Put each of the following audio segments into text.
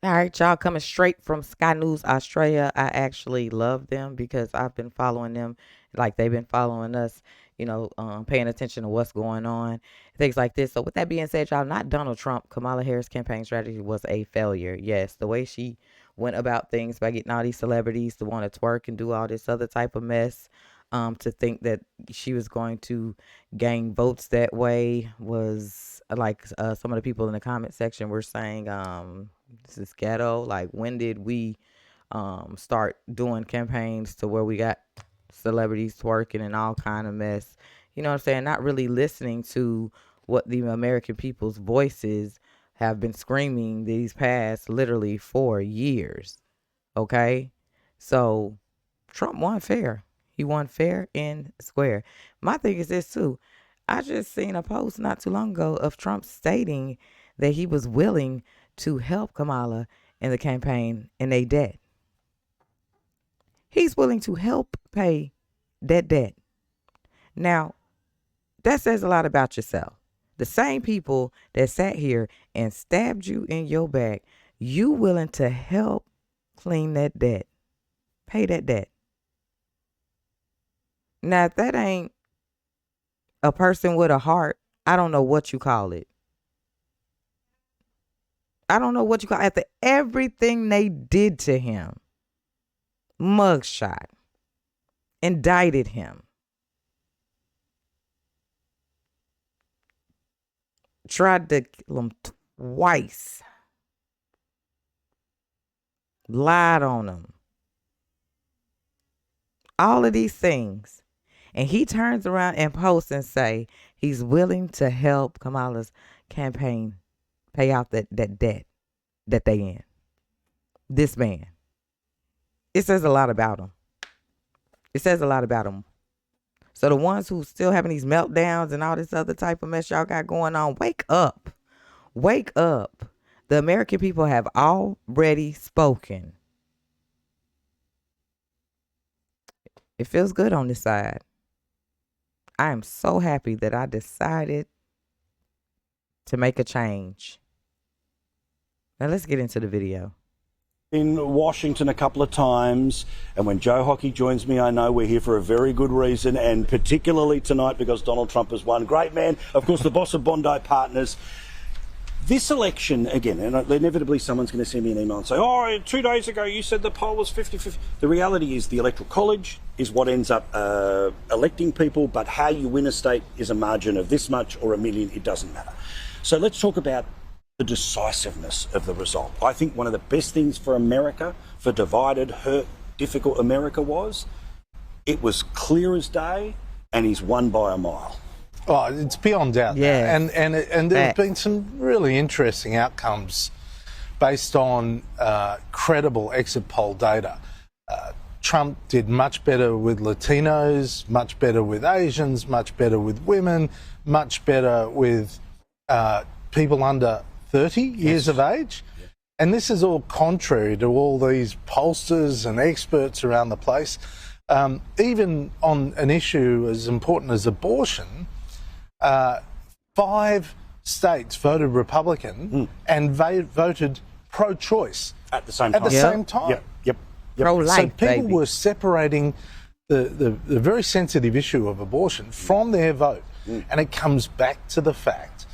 All right, y'all, coming straight from Sky News Australia. I actually love them because I've been following them like they've been following us, paying attention to what's going on, things like this. So, with that being said, y'all, not Donald Trump, Kamala Harris' campaign strategy was a failure. Yes, the way she went about things by getting all these celebrities to want to twerk and do all this other type of mess, to think that she was going to gain votes that way was like some of the people in the comment section were saying, this is ghetto. Like, when did we start doing campaigns to where we got celebrities twerking and all kind of mess? You know what I'm saying? Not really listening to what the American people's voices have been screaming these past literally 4 years. Okay, so Trump won fair. He won fair and square. My thing is this too. I just seen a post not too long ago of Trump stating that he was willing to help Kamala in the campaign in their debt. He's willing to help pay that debt. Now, that says a lot about yourself. The same people that sat here and stabbed you in your back, you willing to help clean that debt, pay that debt. Now, if that ain't a person with a heart, I don't know what you call it. I don't know what you call it. After everything they did to him, mugshot, indicted him, tried to kill him twice, lied on him, all of these things. And he turns around and posts and say he's willing to help Kamala's campaign pay out that debt that they in. This man. It says a lot about him. It says a lot about him. So the ones who still having these meltdowns and all this other type of mess y'all got going on, wake up. Wake up. The American people have already spoken. It feels good on this side. I am so happy that I decided to make a change. Now let's get into the video. In Washington a couple of times, and when Joe Hockey joins me, I know we're here for a very good reason, and particularly tonight because Donald Trump has won. Great man, of course, the boss of Bondi Partners. This election, again, and inevitably someone's going to send me an email and say, oh, 2 days ago you said the poll was 50-50. The reality is the Electoral College is what ends up electing people, but how you win a state is a margin of this much or a million, it doesn't matter. So let's talk about the decisiveness of the result. I think one of the best things for America, for divided, hurt, difficult America was, it was clear as day, and he's won by a mile. Oh, it's beyond doubt. Yeah. And there have been some really interesting outcomes based on credible exit poll data. Trump did much better with Latinos, much better with Asians, much better with women, much better with people under 30 years of age. Yeah. And this is all contrary to all these pollsters and experts around the place. Even on an issue as important as abortion, 5 states voted Republican and voted pro-choice at the same time. At the same time. Yep. Pro-life, so people baby. were separating the very sensitive issue of abortion from their vote. And it comes back to the fact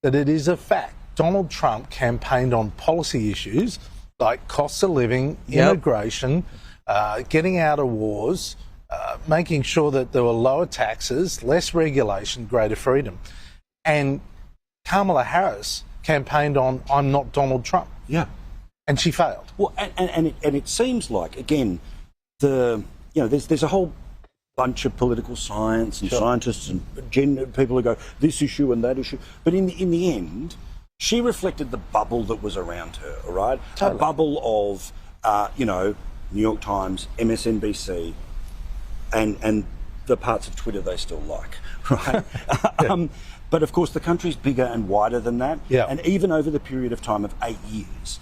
that it is a fact. Donald Trump campaigned on policy issues like cost of living, immigration, getting out of wars, making sure that there were lower taxes, less regulation, greater freedom. And Kamala Harris campaigned on I'm not Donald Trump. Yeah. And she failed. Well, and it seems like, again, there's a whole bunch of political science and scientists and people who go this issue and that issue, but in the end, she reflected the bubble that was around her. All right, totally. A bubble of New York Times, MSNBC, and the parts of Twitter they still like, right? But of course, the country's bigger and wider than that. Yeah. And even over the period of time of 8 years,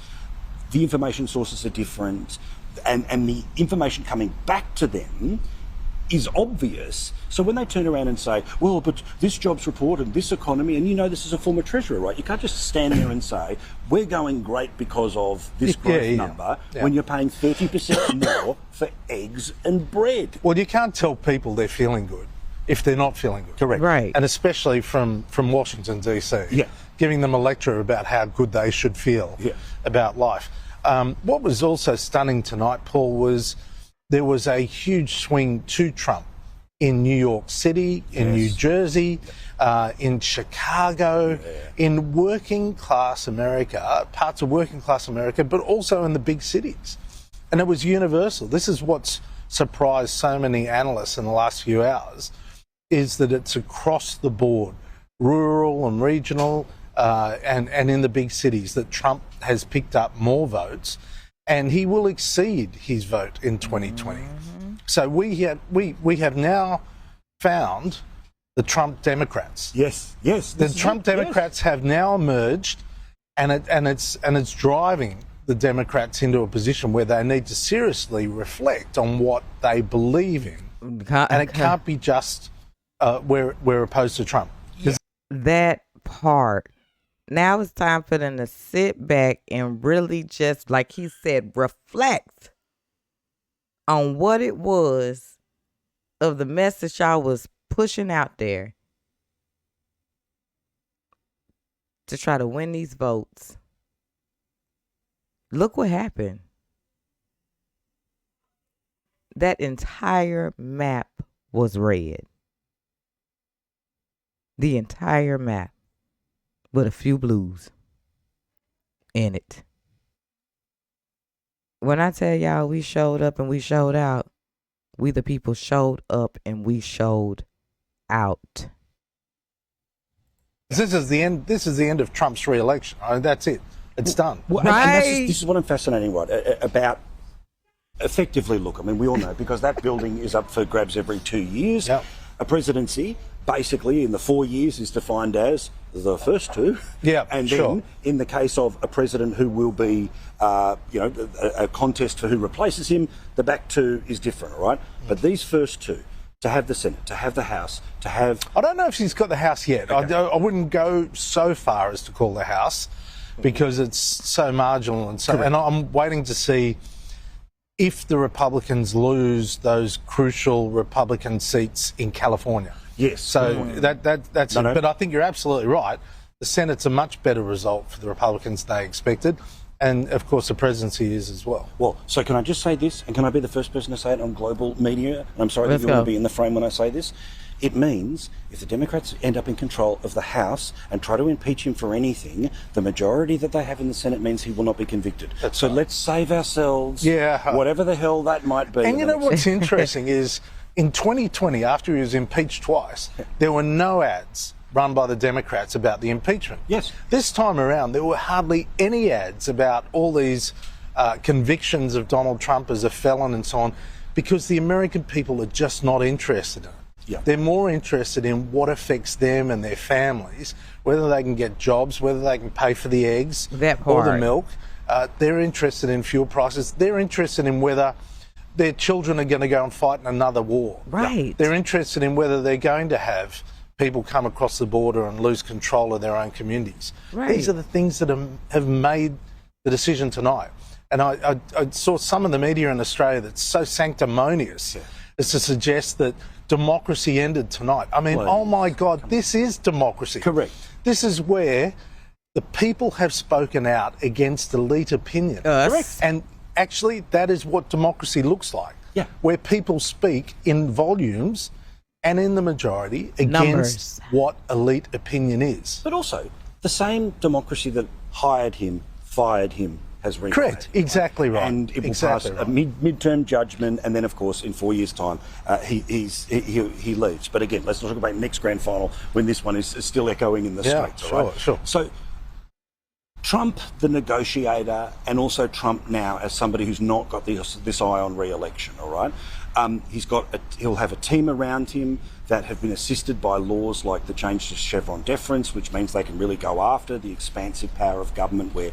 the information sources are different, and the information coming back to them is obvious. So when they turn around and say, well, but this jobs report and this economy, and you know this is a former treasurer, right? You can't just stand there and say, we're going great because of this growth number, when you're paying 30% more for eggs and bread. Well, you can't tell people they're feeling good if they're not feeling good. Correct. Right. And especially from Washington, D.C. Yeah. Giving them a lecture about how good they should feel about life. What was also stunning tonight, Paul, was there was a huge swing to Trump in New York City, in New Jersey, in Chicago, in working class America, parts of working class America, but also in the big cities. And it was universal. This is what's surprised so many analysts in the last few hours, is that it's across the board, rural and regional, and in the big cities, that Trump has picked up more votes, and he will exceed his vote in 2020. So we have now found the Trump Democrats. Yes. The Trump Democrats have now emerged, and it's driving the Democrats into a position where they need to seriously reflect on what they believe in, and it can't be just we're opposed to Trump. That part. Now it's time for them to sit back and really just, like he said, reflect on what it was of the message y'all was pushing out there to try to win these votes. Look what happened. That entire map was red. The entire map, with a few blues in it. When I tell y'all we showed up and we showed out, we the people showed up and we showed out. This is the end. This is the end of Trump's re-election. I mean, that's it. It's done. Well, and this is what I'm fascinating, right, about effectively, look, I mean, we all know, because that building is up for grabs every 2 years. Yep. A presidency, basically, in the 4 years, is defined as the first two. Yeah, and sure. then, in the case of a president who will be, a contest for who replaces him, the back two is different, all right? But these first two, to have the Senate, to have the House, to have... I don't know if she's got the House yet. Okay. I wouldn't go so far as to call the House, because it's so marginal, and I'm waiting to see if the Republicans lose those crucial Republican seats in California. Yes. So that's No. But I think you're absolutely right. The Senate's a much better result for the Republicans than they expected, and of course the presidency is as well. Well, so can I just say this, and can I be the first person to say it on global media? And I'm sorry Let's that you want go. to be in the frame when I say this. It means if the Democrats end up in control of the House and try to impeach him for anything, the majority that they have in the Senate means he will not be convicted. So let's save ourselves whatever the hell that might be. And you know what's interesting is in 2020, after he was impeached twice, there were no ads run by the Democrats about the impeachment. Yes. This time around, there were hardly any ads about all these convictions of Donald Trump as a felon and so on, because the American people are just not interested in it. Yeah. They're more interested in what affects them and their families, whether they can get jobs, whether they can pay for the eggs That or the part. milk. They're interested in fuel prices. They're interested in whether their children are going to go and fight in another war. Right. They're interested in whether they're going to have people come across the border and lose control of their own communities. Right. These are the things that have made the decision tonight. And I saw some of the media in Australia that's so sanctimonious as to suggest that democracy ended tonight. I mean, oh my God, this is democracy. Correct. This is where the people have spoken out against elite opinion. Us. And actually, that is what democracy looks like. Yeah. Where people speak in volumes and in the majority against Numbers. what elite opinion is. But also, the same democracy that hired him, fired him, has reinstated. Correct. Exactly right. And it will Exactly pass right. a midterm judgment, and then, of course, in 4 years' time, he leaves. But again, let's not talk about next grand final when this one is still echoing in the streets. Sure, all right? sure. So, Trump, the negotiator, and also Trump now as somebody who's not got this eye on re-election, all right? He'll have a team around him that have been assisted by laws like the change to Chevron deference, which means they can really go after the expansive power of government where,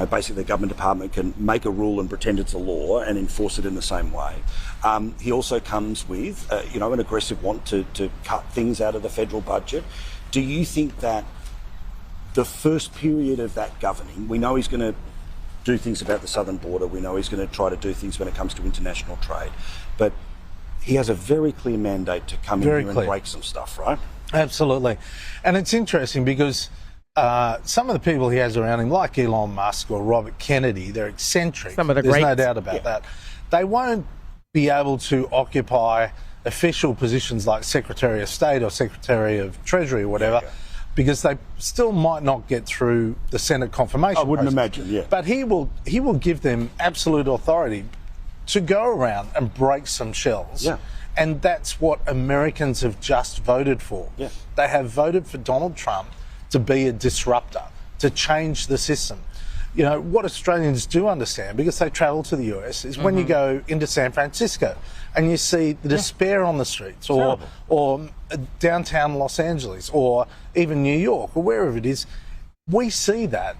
basically the government department can make a rule and pretend it's a law and enforce it in the same way. He also comes with, an aggressive want to cut things out of the federal budget. Do you think that the first period of that governing, we know he's going to do things about the southern border, we know he's going to try to do things when it comes to international trade, but he has a very clear mandate to come in here and break some stuff, right? Absolutely. And it's interesting because some of the people he has around him, like Elon Musk or Robert Kennedy, they're eccentric. Some of the There's greats. no doubt about that. They won't be able to occupy official positions like Secretary of State or Secretary of Treasury or whatever, because they still might not get through the Senate confirmation I wouldn't process. imagine, yeah. But he will give them absolute authority to go around and break some shells. Yeah. And that's what Americans have just voted for. Yeah. They have voted for Donald Trump to be a disruptor, to change the system. What Australians do understand, because they travel to the US, is when you go into San Francisco and you see the despair on the streets, or downtown Los Angeles, or even New York, or wherever it is, we see that.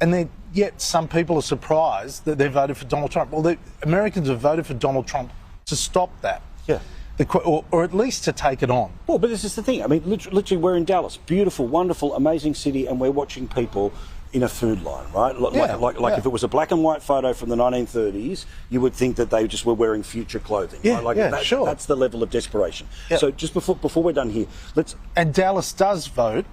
And then yet some people are surprised that they voted for Donald Trump. Well, the Americans have voted for Donald Trump to stop that. Yeah. Or at least to take it on. Well, but this is the thing. I mean, literally, we're in Dallas. Beautiful, wonderful, amazing city, and we're watching people in a food line, right? Like if it was a black and white photo from the 1930s, you would think that they just were wearing future clothing. Yeah, right? sure. That's the level of desperation. Yeah. So just before we're done here, And Dallas does vote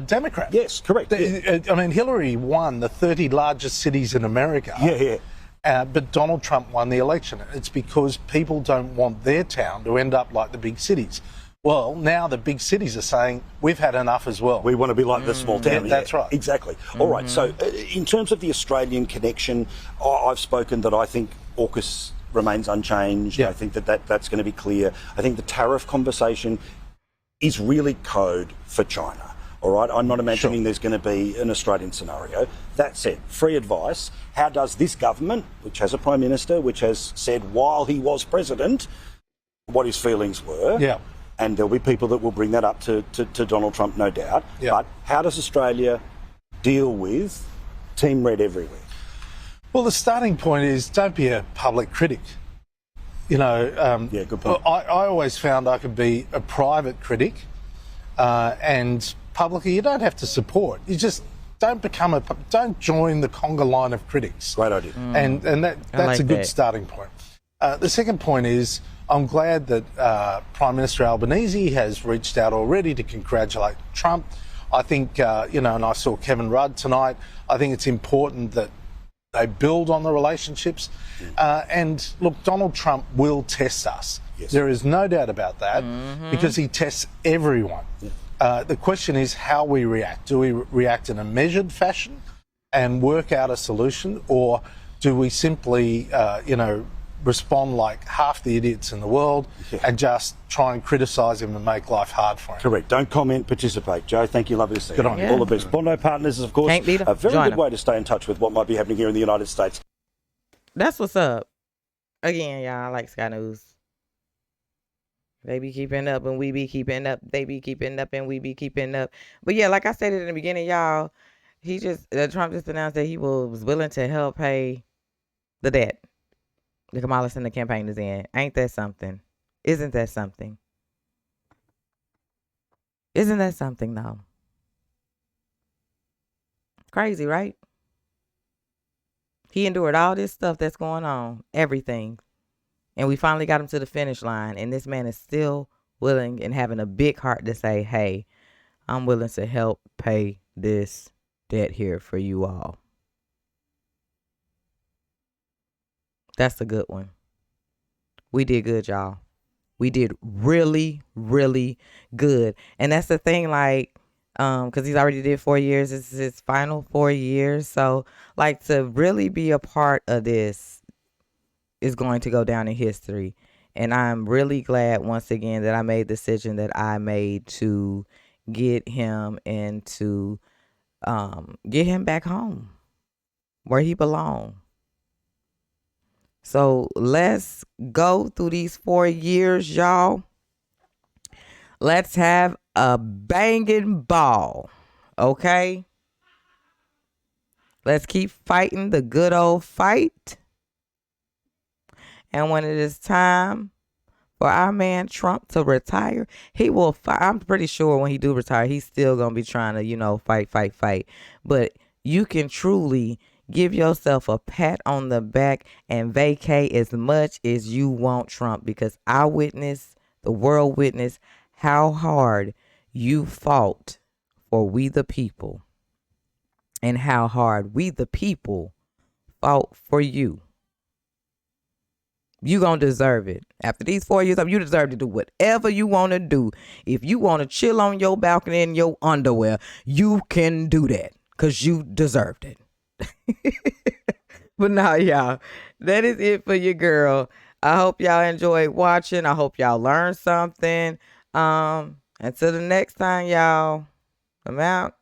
Democrat. Yes, correct. I mean, Hillary won the 30 largest cities in America. But Donald Trump won the election. It's because people don't want their town to end up like the big cities. Well, now the big cities are saying, we've had enough as well. We want to be like the small town. Yeah, that's right. Exactly. All right, so in terms of the Australian connection, I've spoken that I think AUKUS remains unchanged. Yeah. I think that's going to be clear. I think the tariff conversation is really code for China. All right, I'm not imagining there's going to be an Australian scenario. That said, free advice, how does this government, which has a Prime Minister, which has said while he was president what his feelings were, and there'll be people that will bring that up to Donald Trump, no doubt, but how does Australia deal with Team Red everywhere? Well, the starting point is don't be a public critic. Good point. I always found I could be a private critic, and publicly you don't have to support. You just don't join the conga line of critics. Great idea. And that's a good starting point. The second point is I'm glad that Prime Minister Albanese has reached out already to congratulate Trump. I think, and I saw Kevin Rudd tonight, I think it's important that they build on the relationships. And look, Donald Trump will test us. Yes. There is no doubt about that, because he tests everyone. The question is how we react. Do we react in a measured fashion and work out a solution, or do we simply, respond like half the idiots in the world and just try and criticise him and make life hard for him? Correct. Don't comment, participate. Joe, thank you. Lovely to see you. Good on you. All the best. Bondi Partners is, of course, Can't beat 'em. a very Join good 'em. way to stay in touch with what might be happening here in the United States. That's what's up. Again, y'all, I like Sky News. They be keeping up and we be keeping up. They be keeping up and we be keeping up. But yeah, like I said in the beginning, y'all, Trump just announced that he was willing to help pay the debt the Kamala and the campaign is in. Ain't that something? Isn't that something? Isn't that something, though? Crazy, right? He endured all this stuff that's going on, everything. And we finally got him to the finish line. And this man is still willing and having a big heart to say, hey, I'm willing to help pay this debt here for you all. That's a good one. We did good, y'all. We did really, really good. And that's the thing, like, because he's already did 4 years. This is his final 4 years. So, like, to really be a part of this is going to go down in history. And I'm really glad, once again, that I made the decision that I made to get him and to get him back home where he belongs. So let's go through these 4 years, y'all. Let's have a banging ball. Okay? Let's keep fighting the good old fight. And when it is time for our man Trump to retire, he will fight. I'm pretty sure when he do retire, he's still going to be trying to, fight. But you can truly give yourself a pat on the back and vacate as much as you want, Trump, because I witnessed, the world witnessed how hard you fought for we the people and how hard we the people fought for you. You gonna deserve it. After these 4 years, you deserve to do whatever you want to do. If you want to chill on your balcony in your underwear, you can do that because you deserved it. But now, y'all, that is it for your girl. I hope y'all enjoyed watching. I hope y'all learned something. Until the next time, y'all, I'm out.